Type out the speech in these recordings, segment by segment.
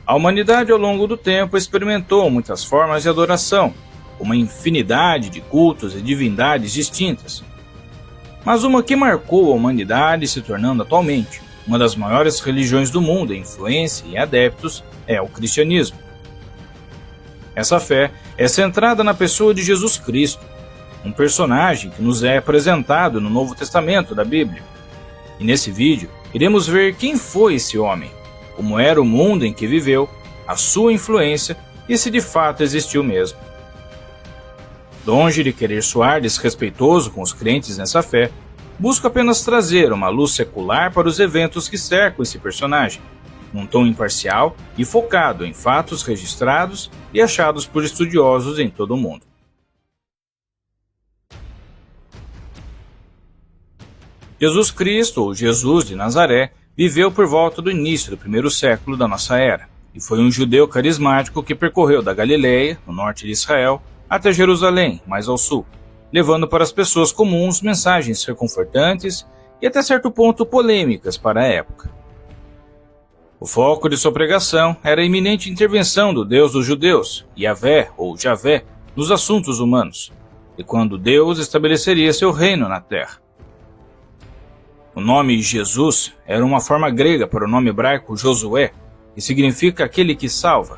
A humanidade ao longo do tempo experimentou muitas formas de adoração, uma infinidade de cultos e divindades distintas. Mas uma que marcou a humanidade se tornando atualmente uma das maiores religiões do mundo em influência e adeptos é o cristianismo. Essa fé é centrada na pessoa de Jesus Cristo, um personagem que nos é apresentado no Novo Testamento da Bíblia. E nesse vídeo, iremos ver quem foi esse homem, como era o mundo em que viveu, a sua influência e se de fato existiu mesmo. Longe de querer soar desrespeitoso com os crentes nessa fé, busco apenas trazer uma luz secular para os eventos que cercam esse personagem, num tom imparcial e focado em fatos registrados e achados por estudiosos em todo o mundo. Jesus Cristo, ou Jesus de Nazaré, viveu por volta do início do primeiro século da nossa era, e foi um judeu carismático que percorreu da Galileia, no norte de Israel, até Jerusalém, mais ao sul, levando para as pessoas comuns mensagens reconfortantes e até certo ponto polêmicas para a época. O foco de sua pregação era a iminente intervenção do Deus dos judeus, Yahvé ou Javé, nos assuntos humanos, e quando Deus estabeleceria seu reino na terra. O nome Jesus era uma forma grega para o nome hebraico Josué, que significa aquele que salva.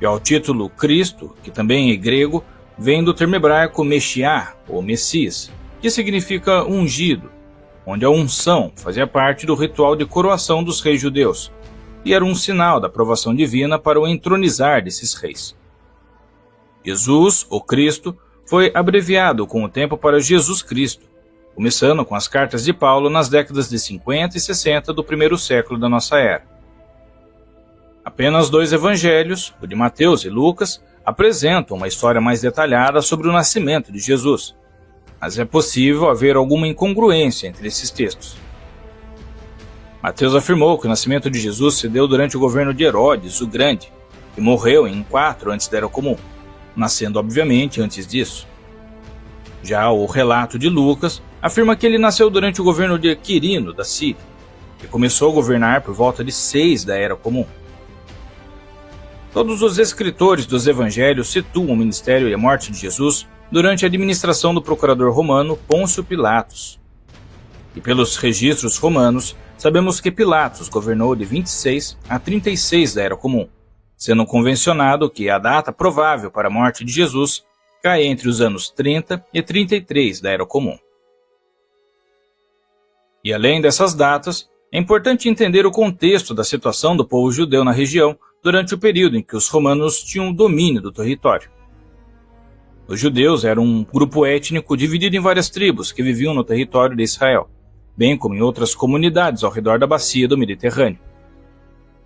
E ao título Cristo, que também é grego, vem do termo hebraico Meshiá, ou Messias, que significa ungido, onde a unção fazia parte do ritual de coroação dos reis judeus, e era um sinal da aprovação divina para o entronizar desses reis. Jesus, ou Cristo, foi abreviado com o tempo para Jesus Cristo, começando com as cartas de Paulo nas décadas de 50 e 60 do primeiro século da nossa era. Apenas 2 evangelhos, o de Mateus e Lucas, apresentam uma história mais detalhada sobre o nascimento de Jesus, mas é possível haver alguma incongruência entre esses textos. Mateus afirmou que o nascimento de Jesus se deu durante o governo de Herodes, o Grande, que morreu em 4 antes da Era Comum, nascendo obviamente antes disso. Já o relato de Lucas afirma que ele nasceu durante o governo de Quirino, da Síria, que começou a governar por volta de 6 da Era Comum. Todos os escritores dos evangelhos situam o ministério e a morte de Jesus durante a administração do procurador romano Pôncio Pilatos. E pelos registros romanos, sabemos que Pilatos governou de 26 a 36 da Era Comum, sendo convencionado que a data provável para a morte de Jesus cai entre os anos 30 e 33 da Era Comum. E além dessas datas, é importante entender o contexto da situação do povo judeu na região durante o período em que os romanos tinham o domínio do território. Os judeus eram um grupo étnico dividido em várias tribos que viviam no território de Israel, bem como em outras comunidades ao redor da bacia do Mediterrâneo.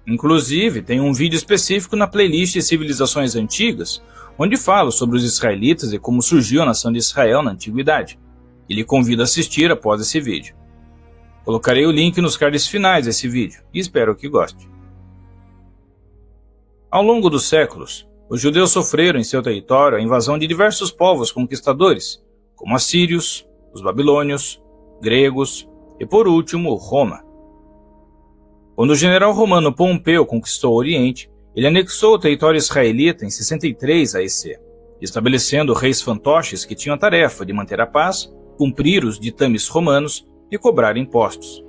Inclusive, tem um vídeo específico na playlist Civilizações Antigas, onde falo sobre os israelitas e como surgiu a nação de Israel na antiguidade, e lhe convido a assistir após esse vídeo. Colocarei o link nos cards finais desse vídeo, e espero que goste. Ao longo dos séculos, os judeus sofreram em seu território a invasão de diversos povos conquistadores, como assírios, os babilônios, gregos e, por último, Roma. Quando o general romano Pompeu conquistou o Oriente, ele anexou o território israelita em 63 a.C., estabelecendo reis fantoches que tinham a tarefa de manter a paz, cumprir os ditames romanos e cobrar impostos.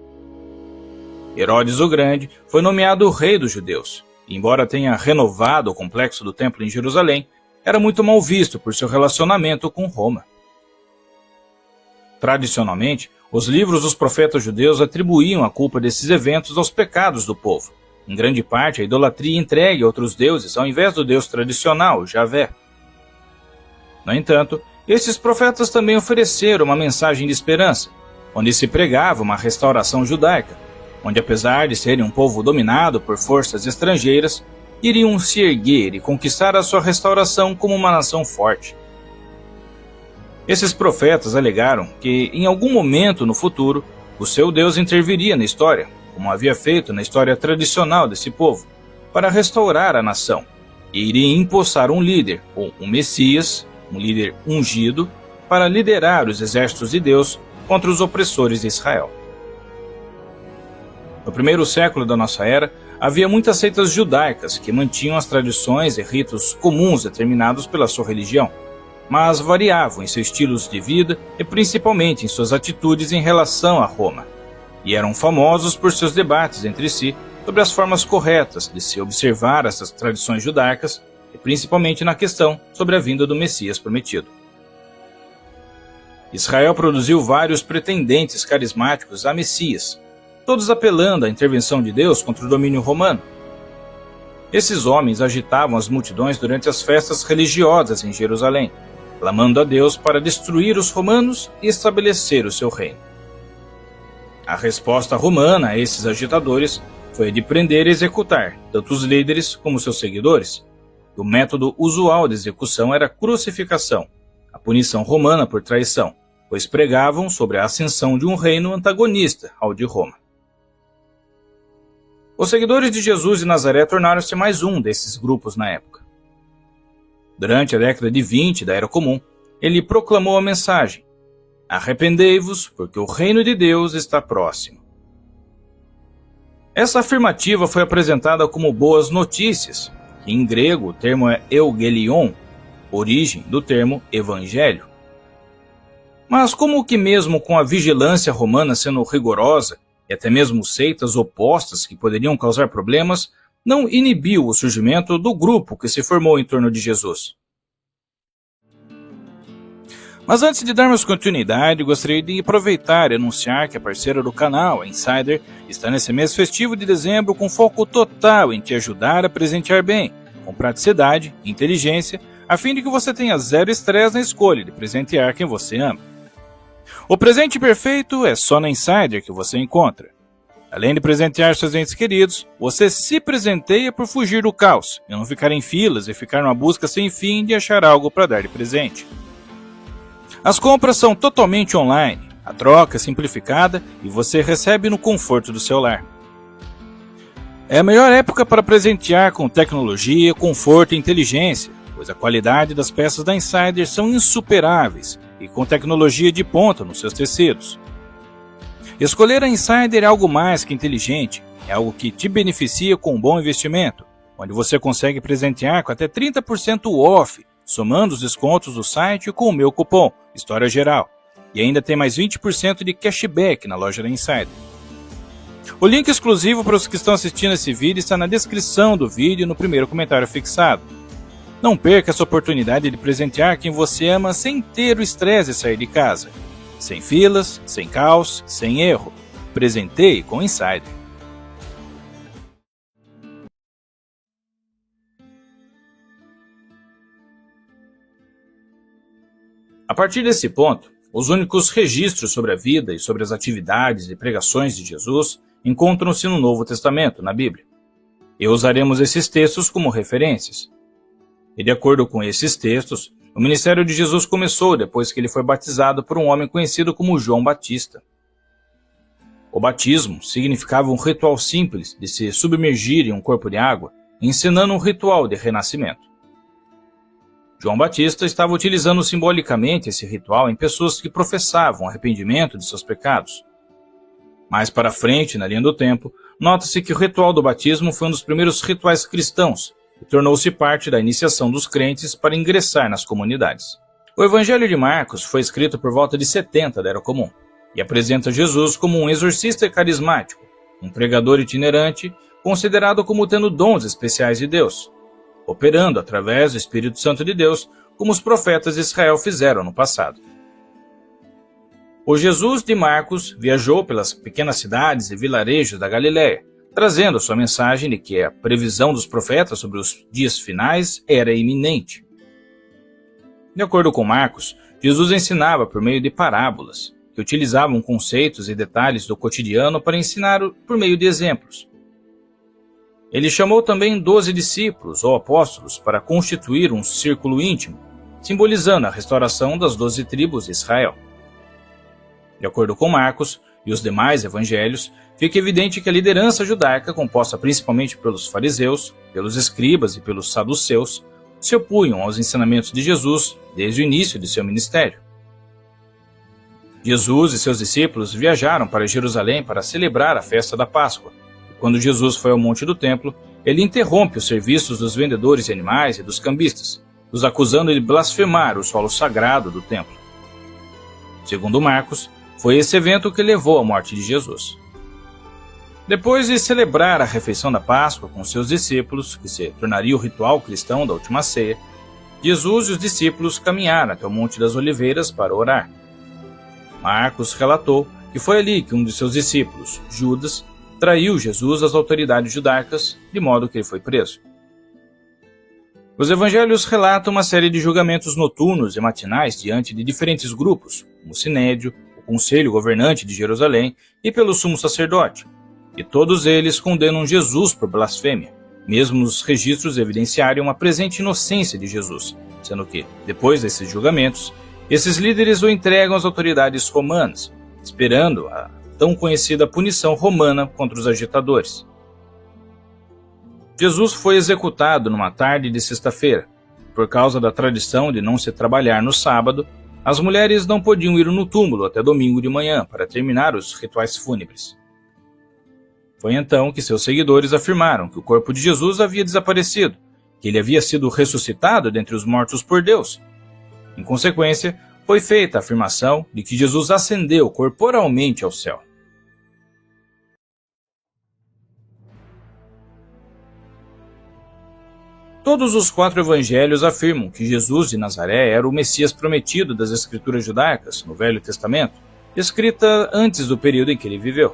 Herodes o Grande foi nomeado rei dos judeus, e embora tenha renovado o complexo do templo em Jerusalém, era muito mal visto por seu relacionamento com Roma. Tradicionalmente, os livros dos profetas judeus atribuíam a culpa desses eventos aos pecados do povo, em grande parte a idolatria entregue a outros deuses ao invés do Deus tradicional, Javé. No entanto, esses profetas também ofereceram uma mensagem de esperança, onde se pregava uma restauração judaica, onde apesar de serem um povo dominado por forças estrangeiras, iriam se erguer e conquistar a sua restauração como uma nação forte. Esses profetas alegaram que, em algum momento no futuro, o seu Deus interviria na história, como havia feito na história tradicional desse povo, para restaurar a nação, e iria empossar um líder, ou um Messias, um líder ungido, para liderar os exércitos de Deus contra os opressores de Israel. No primeiro século da nossa era, havia muitas seitas judaicas que mantinham as tradições e ritos comuns determinados pela sua religião, mas variavam em seus estilos de vida e principalmente em suas atitudes em relação a Roma, e eram famosos por seus debates entre si sobre as formas corretas de se observar essas tradições judaicas, e principalmente na questão sobre a vinda do Messias prometido. Israel produziu vários pretendentes carismáticos a Messias, todos apelando à intervenção de Deus contra o domínio romano. Esses homens agitavam as multidões durante as festas religiosas em Jerusalém, clamando a Deus para destruir os romanos e estabelecer o seu reino. A resposta romana a esses agitadores foi a de prender e executar tanto os líderes como seus seguidores. O método usual de execução era a crucificação, a punição romana por traição, pois pregavam sobre a ascensão de um reino antagonista ao de Roma. Os seguidores de Jesus de Nazaré tornaram-se mais um desses grupos na época. Durante a década de 20 da Era Comum, ele proclamou a mensagem: arrependei-vos, porque o reino de Deus está próximo. Essa afirmativa foi apresentada como boas notícias, que em grego o termo é eugelion, origem do termo evangelho. Mas como que mesmo com a vigilância romana sendo rigorosa, e até mesmo seitas opostas que poderiam causar problemas, não inibiu o surgimento do grupo que se formou em torno de Jesus? Mas antes de darmos continuidade, gostaria de aproveitar e anunciar que a parceira do canal, a Insider, está nesse mês festivo de dezembro com foco total em te ajudar a presentear bem, com praticidade e inteligência, a fim de que você tenha zero estresse na escolha de presentear quem você ama. O presente perfeito é só na Insider que você encontra. Além de presentear seus entes queridos, você se presenteia por fugir do caos e não ficar em filas e ficar numa busca sem fim de achar algo para dar de presente. As compras são totalmente online, a troca é simplificada e você recebe no conforto do seu lar. É a melhor época para presentear com tecnologia, conforto e inteligência, pois a qualidade das peças da Insider são insuperáveis e com tecnologia de ponta nos seus tecidos. Escolher a Insider é algo mais que inteligente, é algo que te beneficia com um bom investimento, onde você consegue presentear com até 30% off, somando os descontos do site com o meu cupom História Geral, e ainda tem mais 20% de cashback na loja da Insider. O link exclusivo para os que estão assistindo esse vídeo está na descrição do vídeo e no primeiro comentário fixado. Não perca essa oportunidade de presentear quem você ama sem ter o estresse de sair de casa. Sem filas, sem caos, sem erro. Presenteie com Insider. A partir desse ponto, os únicos registros sobre a vida e sobre as atividades e pregações de Jesus encontram-se no Novo Testamento, na Bíblia. E usaremos esses textos como referências. E de acordo com esses textos, o ministério de Jesus começou depois que ele foi batizado por um homem conhecido como João Batista. O batismo significava um ritual simples de se submergir em um corpo de água, ensinando um ritual de renascimento. João Batista estava utilizando simbolicamente esse ritual em pessoas que professavam arrependimento de seus pecados. Mais para frente, na linha do tempo, nota-se que o ritual do batismo foi um dos primeiros rituais cristãos, e tornou-se parte da iniciação dos crentes para ingressar nas comunidades. O Evangelho de Marcos foi escrito por volta de 70 da Era Comum, e apresenta Jesus como um exorcista carismático, um pregador itinerante, considerado como tendo dons especiais de Deus, operando através do Espírito Santo de Deus, como os profetas de Israel fizeram no passado. O Jesus de Marcos viajou pelas pequenas cidades e vilarejos da Galiléia, trazendo sua mensagem de que a previsão dos profetas sobre os dias finais era iminente. De acordo com Marcos, Jesus ensinava por meio de parábolas, que utilizavam conceitos e detalhes do cotidiano para ensinar por meio de exemplos. Ele chamou também 12 discípulos ou apóstolos para constituir um círculo íntimo, simbolizando a restauração das 12 tribos de Israel. De acordo com Marcos e os demais evangelhos, fica evidente que a liderança judaica, composta principalmente pelos fariseus, pelos escribas e pelos saduceus, se opunham aos ensinamentos de Jesus desde o início de seu ministério. Jesus e seus discípulos viajaram para Jerusalém para celebrar a festa da Páscoa. E quando Jesus foi ao monte do templo, ele interrompe os serviços dos vendedores de animais e dos cambistas, os acusando de blasfemar o solo sagrado do templo. Segundo Marcos, foi esse evento que levou à morte de Jesus. Depois de celebrar a refeição da Páscoa com seus discípulos, que se tornaria o ritual cristão da última ceia, Jesus e os discípulos caminharam até o Monte das Oliveiras para orar. Marcos relatou que foi ali que um de seus discípulos, Judas, traiu Jesus às autoridades judaicas, de modo que ele foi preso. Os evangelhos relatam uma série de julgamentos noturnos e matinais diante de diferentes grupos, como o Sinédrio, o Conselho Governante de Jerusalém e pelo sumo sacerdote, e todos eles condenam Jesus por blasfêmia, mesmo os registros evidenciarem uma presente inocência de Jesus, sendo que, depois desses julgamentos, esses líderes o entregam às autoridades romanas, esperando a tão conhecida punição romana contra os agitadores. Jesus foi executado numa tarde de sexta-feira. Por causa da tradição de não se trabalhar no sábado, as mulheres não podiam ir no túmulo até domingo de manhã para terminar os rituais fúnebres. Foi então que seus seguidores afirmaram que o corpo de Jesus havia desaparecido, que ele havia sido ressuscitado dentre os mortos por Deus. Em consequência, foi feita a afirmação de que Jesus ascendeu corporalmente ao céu. Todos os 4 evangelhos afirmam que Jesus de Nazaré era o Messias prometido das Escrituras judaicas, no Velho Testamento, escrita antes do período em que ele viveu.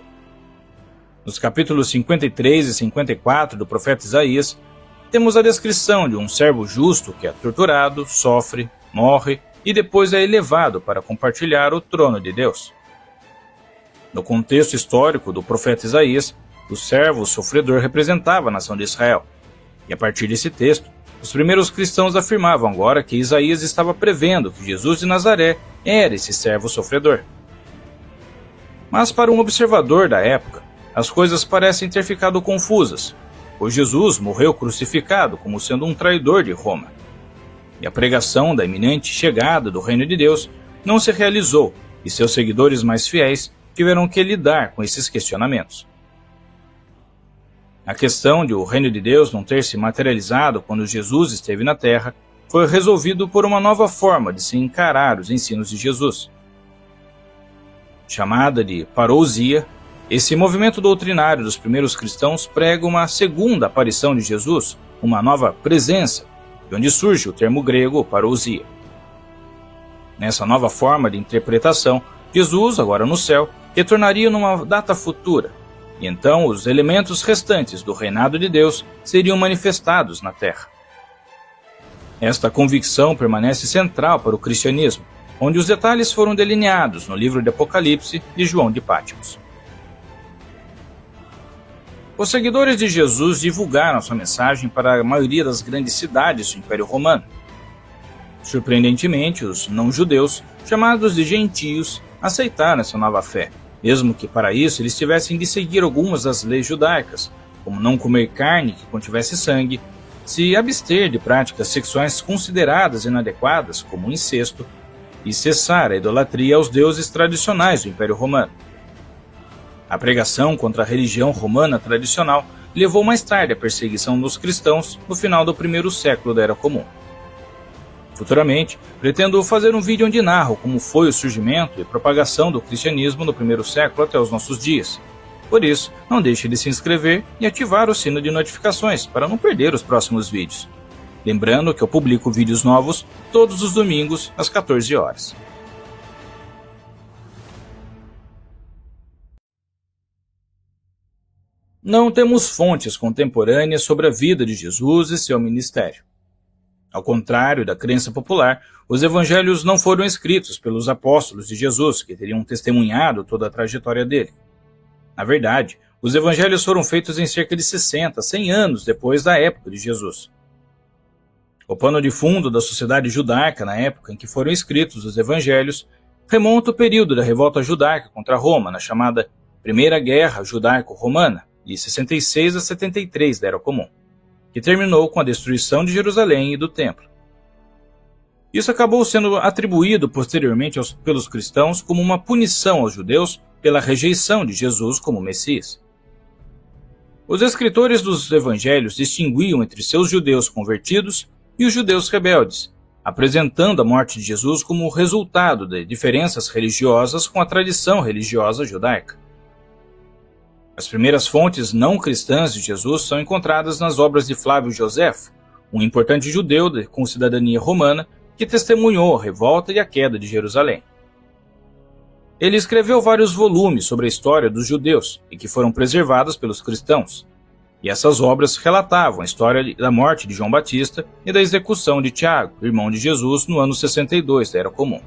Nos capítulos 53 e 54 do profeta Isaías, temos a descrição de um servo justo que é torturado, sofre, morre e depois é elevado para compartilhar o trono de Deus. No contexto histórico do profeta Isaías, o servo sofredor representava a nação de Israel. E a partir desse texto, os primeiros cristãos afirmavam agora que Isaías estava prevendo que Jesus de Nazaré era esse servo sofredor. Mas para um observador da época, as coisas parecem ter ficado confusas, pois Jesus morreu crucificado como sendo um traidor de Roma. E a pregação da iminente chegada do reino de Deus não se realizou, e seus seguidores mais fiéis tiveram que lidar com esses questionamentos. A questão de o reino de Deus não ter se materializado quando Jesus esteve na terra foi resolvido por uma nova forma de se encarar os ensinos de Jesus. Chamada de parousia, esse movimento doutrinário dos primeiros cristãos prega uma segunda aparição de Jesus, uma nova presença, de onde surge o termo grego parousia. Nessa nova forma de interpretação, Jesus, agora no céu, retornaria numa data futura, e então os elementos restantes do reinado de Deus seriam manifestados na terra. Esta convicção permanece central para o cristianismo, onde os detalhes foram delineados no livro de Apocalipse de João de Pátimos. Os seguidores de Jesus divulgaram sua mensagem para a maioria das grandes cidades do Império Romano. Surpreendentemente, os não-judeus, chamados de gentios, aceitaram essa nova fé, mesmo que para isso eles tivessem de seguir algumas das leis judaicas, como não comer carne que contivesse sangue, se abster de práticas sexuais consideradas inadequadas, como o incesto, e cessar a idolatria aos deuses tradicionais do Império Romano. A pregação contra a religião romana tradicional levou mais tarde à perseguição dos cristãos no final do primeiro século da Era Comum. Futuramente, pretendo fazer um vídeo onde narro como foi o surgimento e propagação do cristianismo no primeiro século até os nossos dias. Por isso, não deixe de se inscrever e ativar o sino de notificações para não perder os próximos vídeos. Lembrando que eu publico vídeos novos todos os domingos às 14 horas. Não temos fontes contemporâneas sobre a vida de Jesus e seu ministério. Ao contrário da crença popular, os evangelhos não foram escritos pelos apóstolos de Jesus, que teriam testemunhado toda a trajetória dele. Na verdade, os evangelhos foram feitos em cerca de 60, 100 anos depois da época de Jesus. O pano de fundo da sociedade judaica na época em que foram escritos os evangelhos remonta ao período da revolta judaica contra Roma, na chamada Primeira Guerra Judaico-Romana, de 66 a 73 da Era Comum, que terminou com a destruição de Jerusalém e do Templo. Isso acabou sendo atribuído posteriormente pelos cristãos como uma punição aos judeus pela rejeição de Jesus como Messias. Os escritores dos evangelhos distinguiam entre seus judeus convertidos e os judeus rebeldes, apresentando a morte de Jesus como resultado de diferenças religiosas com a tradição religiosa judaica. As primeiras fontes não cristãs de Jesus são encontradas nas obras de Flávio Josefo, um importante judeu com cidadania romana que testemunhou a revolta e a queda de Jerusalém. Ele escreveu vários volumes sobre a história dos judeus e que foram preservados pelos cristãos, e essas obras relatavam a história da morte de João Batista e da execução de Tiago, irmão de Jesus, no ano 62 da Era Comum.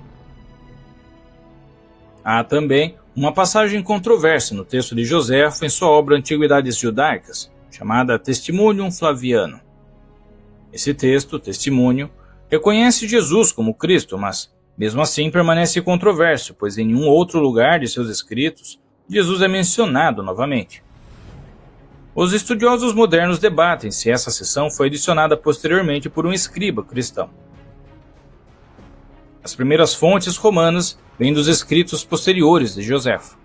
Há também uma passagem controversa no texto de Josefo em sua obra Antiguidades Judaicas, chamada Testimonium Flaviano. Esse texto, testemunho, reconhece Jesus como Cristo, mas, mesmo assim, permanece controverso, pois em nenhum outro lugar de seus escritos Jesus é mencionado novamente. Os estudiosos modernos debatem se essa seção foi adicionada posteriormente por um escriba cristão. As primeiras fontes romanas vêm dos escritos posteriores de Josefo.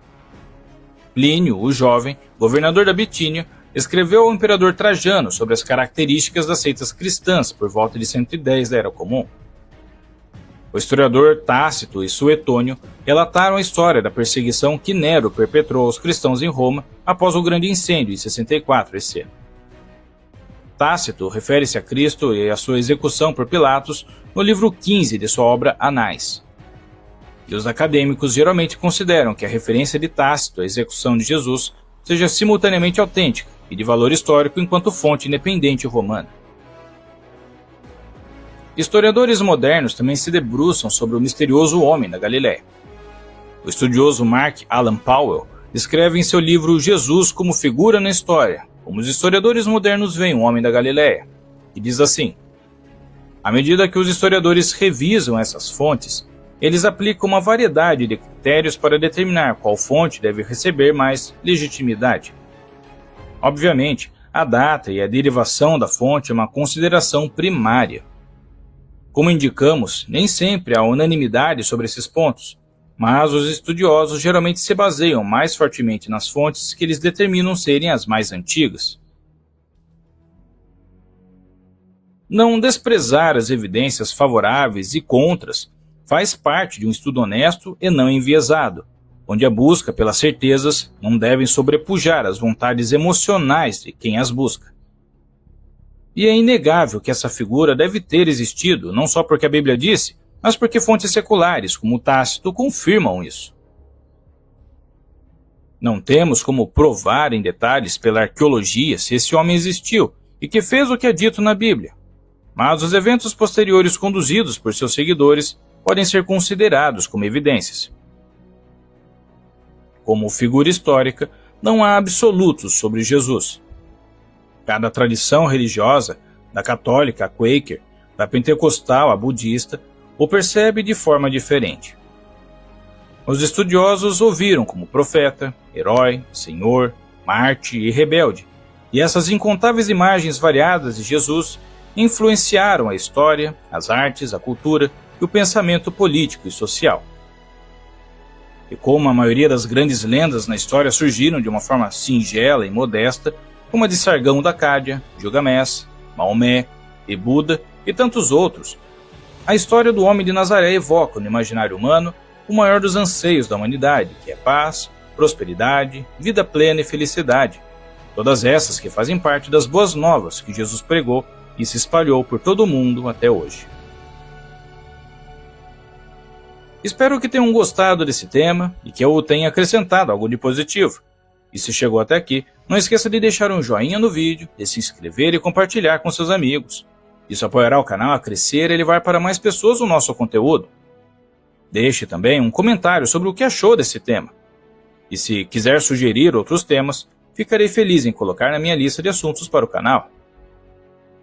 Plínio, o jovem, governador da Bitínia, escreveu ao imperador Trajano sobre as características das seitas cristãs por volta de 110 da Era Comum. O historiador Tácito e Suetônio relataram a história da perseguição que Nero perpetrou aos cristãos em Roma após o grande incêndio em 64 EC. Tácito refere-se a Cristo e a sua execução por Pilatos no livro 15 de sua obra Anais. E os acadêmicos geralmente consideram que a referência de Tácito à execução de Jesus seja simultaneamente autêntica e de valor histórico enquanto fonte independente romana. Historiadores modernos também se debruçam sobre o misterioso homem da Galiléia. O estudioso Mark Alan Powell escreve em seu livro Jesus como figura na história, como os historiadores modernos veem o homem da Galiléia, e diz assim: à medida que os historiadores revisam essas fontes, eles aplicam uma variedade de critérios para determinar qual fonte deve receber mais legitimidade. Obviamente, a data e a derivação da fonte é uma consideração primária. Como indicamos, nem sempre há unanimidade sobre esses pontos, mas os estudiosos geralmente se baseiam mais fortemente nas fontes que eles determinam serem as mais antigas. Não desprezar as evidências favoráveis e contras faz parte de um estudo honesto e não enviesado, onde a busca pelas certezas não deve sobrepujar as vontades emocionais de quem as busca. E é inegável que essa figura deve ter existido, não só porque a Bíblia disse, mas porque fontes seculares, como Tácito, confirmam isso. Não temos como provar em detalhes pela arqueologia se esse homem existiu e que fez o que é dito na Bíblia, mas os eventos posteriores conduzidos por seus seguidores podem ser considerados como evidências. Como figura histórica, não há absolutos sobre Jesus. Cada tradição religiosa, da católica a quaker, da pentecostal a budista, o percebe de forma diferente. Os estudiosos o viram como profeta, herói, senhor, mártir e rebelde, e essas incontáveis imagens variadas de Jesus influenciaram a história, as artes, a cultura e o pensamento político e social. E como a maioria das grandes lendas na história surgiram de uma forma singela e modesta, como a de Sargão da Cádia, Gilgamesh, Maomé e Buda e tantos outros, a história do homem de Nazaré evoca no imaginário humano o maior dos anseios da humanidade, que é paz, prosperidade, vida plena e felicidade. Todas essas que fazem parte das boas novas que Jesus pregou e se espalhou por todo o mundo até hoje. Espero que tenham gostado desse tema e que eu o tenha acrescentado algo de positivo. E se chegou até aqui, não esqueça de deixar um joinha no vídeo, de se inscrever e compartilhar com seus amigos. Isso apoiará o canal a crescer e levar para mais pessoas o nosso conteúdo. Deixe também um comentário sobre o que achou desse tema. E se quiser sugerir outros temas, ficarei feliz em colocar na minha lista de assuntos para o canal.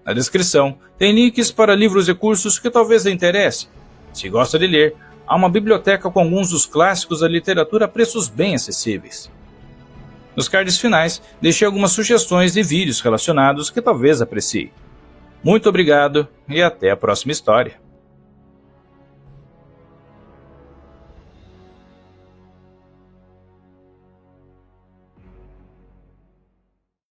Na descrição tem links para livros e cursos que talvez lhe interessem. Se gosta de ler, há uma biblioteca com alguns dos clássicos da literatura a preços bem acessíveis. Nos cards finais, deixei algumas sugestões de vídeos relacionados que talvez aprecie. Muito obrigado e até a próxima história.